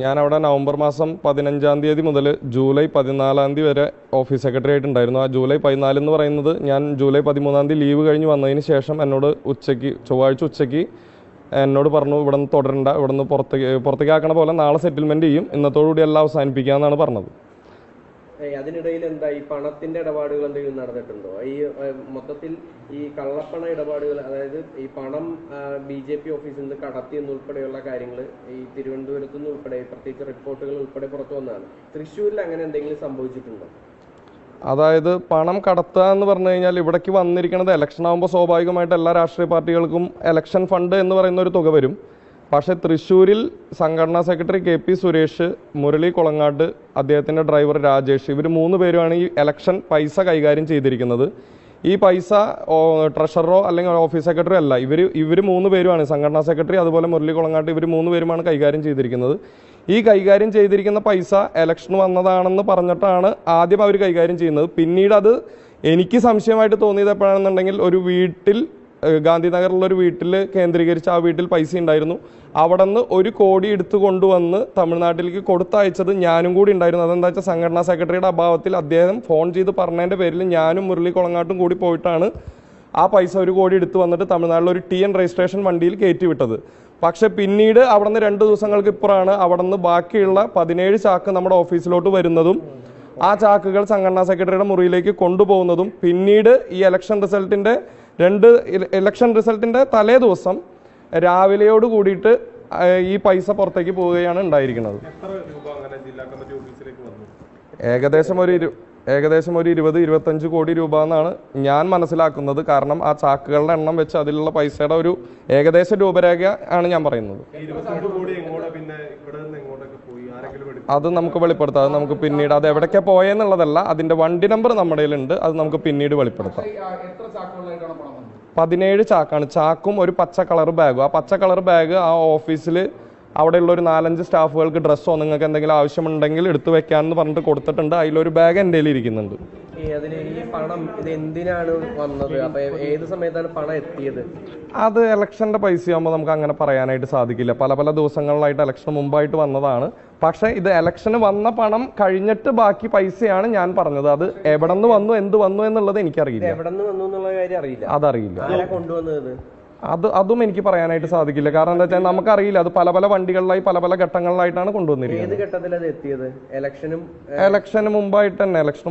ഞാൻ അവിടെ നവംബർ മാസം 15-ാം തീയതി മുതൽ ജൂലൈ 14-ാം തീയതി വരെ ഓഫീസ് സെക്രട്ടറി ആയിട്ടുണ്ടായിരുന്നു. ആ ജൂലൈ 14 എന്ന് പറയുന്നത് ഞാൻ ജൂലൈ 13-ാം തീയതി ലീവ് കഴിഞ്ഞ് വന്നതിന് ശേഷം എന്നോട് ചൊവ്വാഴ്ച ഉച്ചയ്ക്ക് എന്നോട് പറഞ്ഞു, ഇവിടെ നിന്ന് തുടരണ്ട, ഇവിടെ നിന്ന് പുറത്തേക്ക് ആക്കണ പോലെ നാളെ സെറ്റിൽമെൻറ്റ് ചെയ്യും, ഇന്നത്തോടുകൂടി എല്ലാം അവസാനിപ്പിക്കാമെന്നാണ് പറഞ്ഞത്. അതിനിടയിൽ എന്താ ഈ പണത്തിന്റെ ഇടപാടുകൾ എന്തെങ്കിലും നടന്നിട്ടുണ്ടോ? ഈ മൊത്തത്തിൽ ഈ കള്ളപ്പണ ഇടപാടുകൾ, അതായത് ഈ പണം BJP ഓഫീസിൽ നിന്ന് കടത്തി എന്നുൾപ്പെടെയുള്ള കാര്യങ്ങൾ ഈ തിരുവനന്തപുരത്തു നിന്ന് ഉൾപ്പെടെ പ്രത്യേകിച്ച് റിപ്പോർട്ടുകൾ ഉൾപ്പെടെ പുറത്തു വന്നതാണ്. തൃശ്ശൂരിൽ അങ്ങനെ എന്തെങ്കിലും സംഭവിച്ചിട്ടുണ്ടോ? അതായത് പണം കടത്തുക എന്ന് പറഞ്ഞു കഴിഞ്ഞാൽ ഇവിടേക്ക് വന്നിരിക്കുന്നത് ഇലക്ഷൻ ആകുമ്പോൾ സ്വാഭാവികമായിട്ട് എല്ലാ രാഷ്ട്രീയ പാർട്ടികൾക്കും ഇലക്ഷൻ ഫണ്ട് എന്ന് പറയുന്ന ഒരു തുക വരും. പക്ഷേ തൃശ്ശൂരിൽ സംഘടനാ സെക്രട്ടറി KP സുരേഷ്, മുരളി കുളങ്ങാട്ട്, അദ്ദേഹത്തിൻ്റെ ഡ്രൈവർ രാജേഷ്, ഇവർ 3 പേരുമാണ് ഈ ഇലക്ഷൻ പൈസ കൈകാര്യം ചെയ്തിരിക്കുന്നത്. ഈ പൈസ ട്രഷററോ അല്ലെങ്കിൽ ഓഫീസ് സെക്രട്ടറി അല്ല, ഇവർ 3 പേരുമാണ്, സംഘടനാ സെക്രട്ടറി അതുപോലെ മുരളി കുളങ്ങാട്ട്, ഇവർ 3 പേരുമാണ് കൈകാര്യം ചെയ്തിരിക്കുന്നത്. ഈ കൈകാര്യം ചെയ്തിരിക്കുന്ന പൈസ ഇലക്ഷൻ വന്നതാണെന്ന് പറഞ്ഞിട്ടാണ് ആദ്യം അവർ കൈകാര്യം ചെയ്യുന്നത്. പിന്നീട് അത് എനിക്ക് സംശയമായിട്ട് തോന്നിയത് എപ്പോഴാണെന്നുണ്ടെങ്കിൽ, ഒരു വീട്ടിൽ ഗാന്ധിനഗറിലൊരു വീട്ടിൽ കേന്ദ്രീകരിച്ച് ആ വീട്ടിൽ പൈസ ഉണ്ടായിരുന്നു. അവിടെ നിന്ന് 1 കോടി എടുത്തു കൊണ്ടുവന്ന് തമിഴ്നാട്ടിലേക്ക് കൊടുത്തയച്ചത് ഞാനും കൂടി ഉണ്ടായിരുന്നു. അതെന്താ വെച്ചാൽ സംഘടനാ സെക്രട്ടറിയുടെ അഭാവത്തിൽ അദ്ദേഹം ഫോൺ ചെയ്ത് പറഞ്ഞതിൻ്റെ പേരിൽ ഞാനും മുരളി കുളങ്ങാട്ടും കൂടി പോയിട്ടാണ് ആ പൈസ 1 കോടി എടുത്തു വന്നിട്ട് തമിഴ്നാട്ടിലൊരു TN രജിസ്ട്രേഷൻ വണ്ടിയിൽ കയറ്റി വിട്ടത്. പക്ഷെ പിന്നീട് അവിടെ നിന്ന് 2 ദിവസങ്ങൾക്ക് ഇപ്പുറമാണ് അവിടെ നിന്ന് ബാക്കിയുള്ള 17 ചാക്ക് നമ്മുടെ ഓഫീസിലോട്ട് വരുന്നതും ആ ചാക്കുകൾ സംഘടനാ സെക്രട്ടറിയുടെ മുറിയിലേക്ക് കൊണ്ടുപോകുന്നതും പിന്നീട് ഈ ഇലക്ഷൻ റിസൾട്ടിൻ്റെ തലേ ദിവസം രാവിലെയോട് കൂടിയിട്ട് ഈ പൈസ പുറത്തേക്ക് പോവുകയാണ് ഉണ്ടായിരിക്കുന്നത്. ഏകദേശം ഒരു 20-25 കോടി രൂപ എന്നാണ് ഞാൻ മനസ്സിലാക്കുന്നത്. കാരണം ആ ചാക്കുകളുടെ എണ്ണം വെച്ച് അതിലുള്ള പൈസയുടെ ഒരു ഏകദേശ രൂപരേഖ ആണ് ഞാൻ പറയുന്നത്. അത് നമുക്ക് വെളിപ്പെടുത്താം. അത് നമുക്ക് പിന്നീട് അത് എവിടേക്ക് പോയെന്നുള്ളതല്ല, അതിന്റെ വണ്ടി നമ്പർ നമ്മുടെ കയ്യിലുണ്ട്, അത് നമുക്ക് പിന്നീട് വെളിപ്പെടുത്താം. 17 ചാക്കാണ്. ചാക്കും ഒരു പച്ച കളർ ബാഗും. ആ പച്ച കളർ ബാഗ് ആ ഓഫീസിൽ അവിടെയുള്ള ഒരു 4-5 സ്റ്റാഫുകൾക്ക് ഡ്രസ്സോ നിങ്ങൾക്ക് എന്തെങ്കിലും ആവശ്യമുണ്ടെങ്കിൽ എടുത്തു വെക്കാമെന്ന് പറഞ്ഞിട്ട് കൊടുത്തിട്ടുണ്ട്. അതിലൊരു ബാഗ് എൻ്റെ കയ്യിൽ ഇരിക്കുന്നുണ്ട്. ഈ പണം ഇത് എന്തിനാണ് വന്നത്? അപ്പൊ ഏത് സമയത്താണ് പണം എത്തിയത്? അത് ഇലക്ഷന്റെ പൈസയാകുമ്പോൾ നമുക്ക് അങ്ങനെ പറയാനായിട്ട് സാധിക്കില്ല. പല ദിവസങ്ങളിലായിട്ട് ഇലക്ഷന് മുമ്പായിട്ട് വന്നതാണ്. പക്ഷെ ഇത് ഇലക്ഷന് വന്ന പണം കഴിഞ്ഞിട്ട് ബാക്കി പൈസയാണ് ഞാൻ പറഞ്ഞത്. അത് എവിടെ നിന്ന് വന്നു, എന്ത് വന്നു എന്നുള്ളത് എനിക്കറിയില്ല. അതറിയില്ല. അതും എനിക്ക് പറയാനായിട്ട് സാധിക്കില്ല. കാരണം എന്താ വെച്ചാൽ നമുക്കറിയില്ല. അത് പല വണ്ടികളിലായി പല ഘട്ടങ്ങളിലായിട്ടാണ് കൊണ്ടുവന്നിരിക്കുന്നത്. ഇലക്ഷന്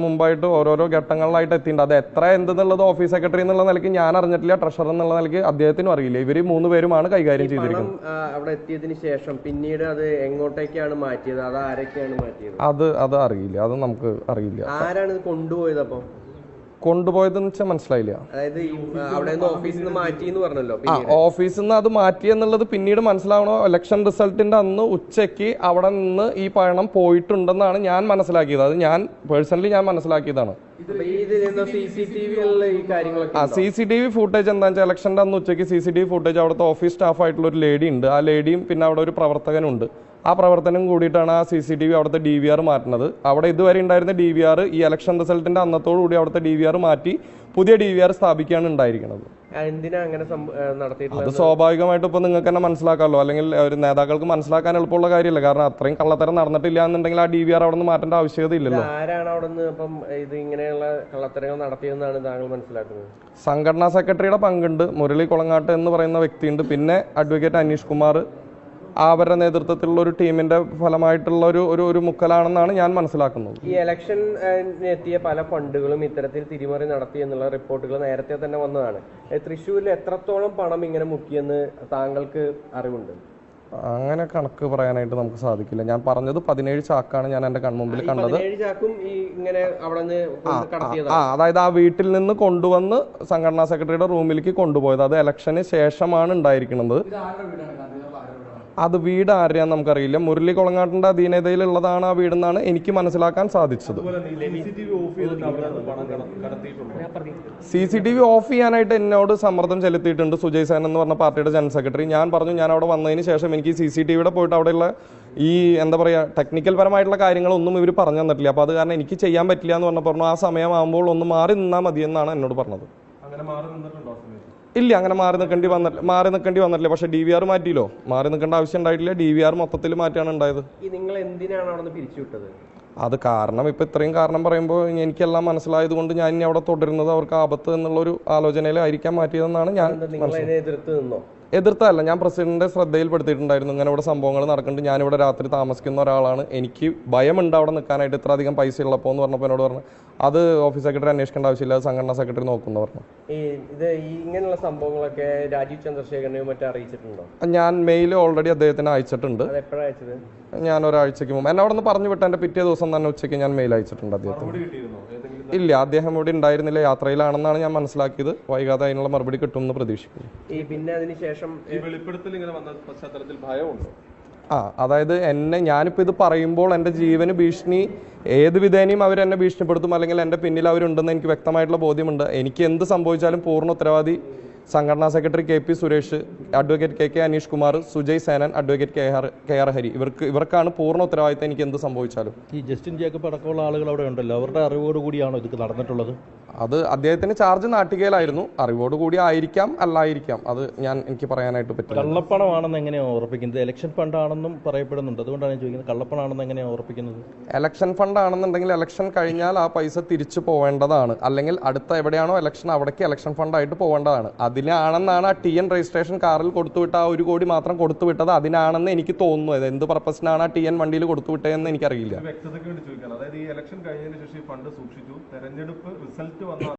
മുമ്പായിട്ട് ഓരോരോ ഘട്ടങ്ങളിലായിട്ട് എത്തിയിട്ടുണ്ട്. അത് എത്ര എന്തെന്നുള്ളത് ഓഫീസ് സെക്രട്ടറി എന്നുള്ള നിലയ്ക്ക് ഞാൻ അറിഞ്ഞിട്ടില്ല, ട്രഷറർ എന്നുള്ള നിലയ്ക്ക് അദ്ദേഹത്തിനും അറിയില്ല. ഇവർ 3 പേരുമാണ് കൈകാര്യം ചെയ്തിരിക്കുന്നത്. അവിടെ എത്തിയതിന് ശേഷം പിന്നീട് അത് എങ്ങോട്ടേക്കാണ് മാറ്റിയത്? അത് ആരൊക്കെയാണ് മാറ്റിയത്? അത് അറിയില്ല. അത് നമുക്ക് അറിയില്ല. ആരാണ് ഇത് കൊണ്ടുപോയത്? അപ്പൊ കൊണ്ടുപോയതെന്ന് വെച്ചാൽ മനസ്സിലായില്ല. ഓഫീസിൽ നിന്ന് അത് മാറ്റി എന്നുള്ളത് പിന്നീട് മനസ്സിലാവണോ? ഇലക്ഷൻ റിസൾട്ടിന്റെ അന്ന് ഉച്ചയ്ക്ക് അവിടെ നിന്ന് ഈ പണം പോയിട്ടുണ്ടെന്നാണ് ഞാൻ മനസ്സിലാക്കിയത്. അത് ഞാൻ പേഴ്സണലി മനസ്സിലാക്കിയതാണ്. CCTV ഫുട്ടേജ് എന്താ വെച്ചാൽ ഇലക്ഷന്റെ അന്ന് ഉച്ചയ്ക്ക് CCTV ഫുട്ടേജ് അവിടുത്തെ ഓഫീസ് സ്റ്റാഫ് ആയിട്ടുള്ള ഒരു ലേഡി ഉണ്ട്. ആ ലേഡിയും പിന്നെ അവിടെ ഒരു പ്രവർത്തകനുണ്ട്. ആ പ്രവർത്തനം കൂടിയിട്ടാണ് ആ CCTV അവിടുത്തെ DVR മാറ്റുന്നത്. അവിടെ ഇതുവരെ ഉണ്ടായിരുന്ന DVR ഈ ഇലക്ഷൻ റിസൾട്ടിന്റെ അന്നത്തോടുകൂടി അവിടുത്തെ DVR മാറ്റി പുതിയ DVR സ്ഥാപിക്കുകയാണ് ഉണ്ടായിരിക്കുന്നത്. അത് സ്വാഭാവികമായിട്ടും ഇപ്പൊ നിങ്ങൾക്ക് തന്നെ മനസ്സിലാക്കാമല്ലോ, അല്ലെങ്കിൽ ഒരു നേതാക്കൾക്ക് മനസ്സിലാക്കാൻ എളുപ്പമുള്ള കാര്യമല്ല. കാരണം അത്രയും കള്ളത്തരം നടന്നിട്ടില്ല എന്നുണ്ടെങ്കിൽ ആ DVR അവിടെ നിന്ന് മാറ്റേണ്ട ആവശ്യകത ഇല്ലല്ലോ. സംഘടനാ സെക്രട്ടറിയുടെ പങ്കുണ്ട്, മുരളി കുളങ്ങാട്ട് എന്ന് പറയുന്ന വ്യക്തിയുണ്ട്, പിന്നെ അഡ്വക്കേറ്റ് അനീഷ് കുമാർ, അവരുടെ നേതൃത്വത്തിലുള്ള ഒരു ടീമിന്റെ ഫലമായിട്ടുള്ള ഒരു മുക്കലാണെന്നാണ് ഞാൻ മനസ്സിലാക്കുന്നത്. ഈ ഇലക്ഷൻ എത്തിയ പല ഫണ്ടുകളും ഇത്തരത്തിൽ തിരിമറി നടത്തി എന്നുള്ള റിപ്പോർട്ടുകൾ നേരത്തെ തന്നെ വന്നതാണ്. തൃശ്ശൂരിൽ എത്രത്തോളം പണം ഇങ്ങനെ മുക്കിയെന്ന് താങ്കൾക്ക് അറിവുണ്ട്? അങ്ങനെ കണക്ക് പറയാനായിട്ട് നമുക്ക് സാധിക്കില്ല. ഞാൻ പറഞ്ഞത് 17 ചാക്കാണ് ഞാൻ എന്റെ കൺമുമ്പിൽ കണ്ടത്. അതായത് ആ വീട്ടിൽ നിന്ന് കൊണ്ടുവന്ന് സംഘടനാ സെക്രട്ടറിയുടെ റൂമിലേക്ക് കൊണ്ടുപോയത്. അത് ഇലക്ഷന് ശേഷമാണ് ഉണ്ടായിരിക്കുന്നത്. അത് വീട് ആരെയാന്ന് നമുക്കറിയില്ല. മുരളി കുളങ്ങാട്ടിന്റെ അധീനതയിലുള്ളതാണ് ആ വീടെന്നാണ് എനിക്ക് മനസ്സിലാക്കാൻ സാധിച്ചത്. CCTV ഓഫ് ചെയ്യാനായിട്ട് എന്നോട് സമ്മർദ്ദം ചെലുത്തിയിട്ടുണ്ട് സുജയ് സേൻ എന്ന് പറഞ്ഞ പാർട്ടിയുടെ ജനറൽ സെക്രട്ടറി. ഞാൻ പറഞ്ഞു ഞാൻ അവിടെ വന്നതിന് ശേഷം എനിക്ക് CCTVയുടെ പോയിട്ട് അവിടെയുള്ള ഈ എന്താ പറയുക ടെക്നിക്കൽ പരമായിട്ടുള്ള കാര്യങ്ങളൊന്നും ഇവർ പറഞ്ഞു തന്നിട്ടില്ല. അപ്പോൾ അത് കാരണം എനിക്ക് ചെയ്യാൻ പറ്റില്ല എന്ന് പറഞ്ഞു. ആ സമയമാകുമ്പോൾ ഒന്ന് മാറി നിന്നാൽ മതി എന്നാണ് എന്നോട് പറഞ്ഞത്. ഇല്ല, അങ്ങനെ മാറി നിൽക്കേണ്ടി വന്നിട്ടില്ല. പക്ഷേ DVR മാറ്റിയല്ലോ, മാറി നിൽക്കേണ്ട ആവശ്യം ഉണ്ടായിട്ടില്ല. DVR മൊത്തത്തിൽ മാറ്റാണ് ഉണ്ടായത്. ഈ നിങ്ങൾ എന്തിനാണ് അവിടെ നിന്ന് പിരിച്ചുവിട്ടത്? അത് കാരണം ഇപ്പം ഇത്രയും കാരണം പറയുമ്പോൾ എനിക്കെല്ലാം മനസ്സിലായത് കൊണ്ട് ഞാൻ ഇനി അവിടെ തുടരുന്നത് അവർക്ക് ആപത്ത് എന്നുള്ളൊരു ആലോചനയിലായിരിക്കാൻ മാറ്റിയതെന്നാണ് ഞാൻ എതിർത്ത് നിന്നോ? എതിർത്തല്ല, ഞാൻ പ്രസിഡന്റിന്റെ ശ്രദ്ധയിൽപ്പെടുത്തിയിട്ടുണ്ടായിരുന്നു. ഇങ്ങനെ ഇവിടെ സംഭവങ്ങൾ നടക്കുന്നുണ്ട്, ഞാനിവിടെ രാത്രി താമസിക്കുന്ന ഒരാളാണ്, എനിക്ക് ഭയമുണ്ട് അവിടെ നിൽക്കാനായിട്ട്, ഇത്ര അധികം പൈസ ഉള്ളപ്പോൾ എന്ന് പറഞ്ഞപ്പോൾ എന്നോട് പറഞ്ഞു അത് ഓഫീസ് സെക്രട്ടറി അന്വേഷിക്കേണ്ട ആവശ്യമില്ല, അത് സംഘടനാ സെക്രട്ടറി നോക്കുന്നു പറഞ്ഞു. ഇങ്ങനെയുള്ള സംഭവങ്ങളൊക്കെ രാജീവ് ചന്ദ്രശേഖരനെയോ മറ്റോ അറിയിച്ചിട്ടുണ്ടോ? ഞാൻ മെയിൽ ഓൾറെഡി അദ്ദേഹത്തിന് അയച്ചിട്ടുണ്ട്. എപ്പോഴാണ് അയച്ചത്? ഞാൻ ഒരാഴ്ചയ്ക്ക് മുമ്പ് എന്നെ അവിടെ നിന്ന് പറഞ്ഞു വിട്ട എൻ്റെ പിറ്റേ ദിവസം തന്നെ ഉച്ചയ്ക്ക് ഞാൻ മെയിൽ അയച്ചിട്ടുണ്ട് അദ്ദേഹത്തിന്. ഇല്ല, അദ്ദേഹം ഇവിടെ ഉണ്ടായിരുന്നില്ല, യാത്രയിലാണെന്നാണ് ഞാൻ മനസ്സിലാക്കിയത്. വൈകാതെ അതിനുള്ള മറുപടി കിട്ടുമെന്ന് പ്രതീക്ഷിക്കുന്നു. പിന്നെ അതിനുശേഷം ഈ വെളിപ്പെടുത്തൽ ഇങ്ങനെ വന്ന പശ്ചാത്തലത്തിൽ ഭയമുണ്ടോ? അതായത് ഞാനിപ്പോൾ ഇത് പറയുമ്പോൾ എൻ്റെ ജീവന് ഭീഷണി ഏത് വിധേനയും അവരെന്നെ ഭീഷണിപ്പെടുത്തും, അല്ലെങ്കിൽ എൻ്റെ പിന്നിൽ അവരുണ്ടെന്ന് എനിക്ക് വ്യക്തമായിട്ടുള്ള ബോധ്യമുണ്ട്. എനിക്ക് എന്ത് സംഭവിച്ചാലും പൂർണ്ണ ഉത്തരവാദി സംഘടനാ secretary KP Suresh, advocate KK Aneesh Kumar, Sujay Senan, advocate KR Hari, ഇവർക്കാണ് പൂർണ്ണ ഉത്തരവാദിത്തം എനിക്ക് എന്ത് സംഭവിച്ചാലും. ഈ ജസ്റ്റിൻ ജേക്കബ് അടക്കമുള്ള ആളുകൾ അവിടെ ഉണ്ടല്ലോ, അവരുടെ അറിവോട് കൂടിയാണോ ഇത് നടന്നിട്ടുള്ളത്? അത് അദ്ദേഹത്തിന് ചാർജ് നാട്ടികയിലായിരുന്നു, അറിവോട് കൂടി ആയിരിക്കാം അല്ലായിരിക്കാം, അത് എനിക്ക് പറയാനായിട്ട് പറ്റില്ല. കള്ളപ്പണമാണെന്ന് എങ്ങനെയാണ് ഉറപ്പിക്കുന്നത്? ഇലക്ഷൻ ഫണ്ടാണെന്നും പറയപ്പെടുന്നുണ്ട്, അതുകൊണ്ടാണ് ഞാൻ ചോദിക്കുന്നത്, കള്ളപ്പണമാണെന്ന് എങ്ങനെയാണ് ഉറപ്പിക്കുന്നത്? ഇലക്ഷൻ ഫണ്ട് ആണെന്നുണ്ടെങ്കിൽ ഇലക്ഷൻ കഴിഞ്ഞാൽ ആ പൈസ തിരിച്ചു പോവേണ്ടതാണ്, അല്ലെങ്കിൽ അടുത്ത എവിടെയാണോ ഇലക്ഷൻ അവിടേക്ക് ഇലക്ഷൻ ഫണ്ടായിട്ട് പോവേണ്ടതാണ്. അതിനാണെന്നാണ് ആ TN രജിസ്ട്രേഷൻ കാറിൽ കൊടുത്തുവിട്ട ആ 1 കോടി മാത്രം കൊടുത്തുവിട്ടത്, അതിനാണെന്ന് എനിക്ക് തോന്നുന്നത്. എന്ത് പർപ്പസിനാണ് ആ TN വണ്ടിയിൽ കൊടുത്തുവിട്ടതെന്ന് എനിക്കറിയില്ല. വ്യക്തതയ്ക്ക് വേണ്ടി ചോദിക്കണം, അതായത് ഈ ഇലക്ഷൻ കഴിഞ്ഞതിന് ശേഷം ഈ ഫണ്ട് സൂക്ഷിച്ചു, തെരഞ്ഞെടുപ്പ് റിസൾട്ട് വന്ന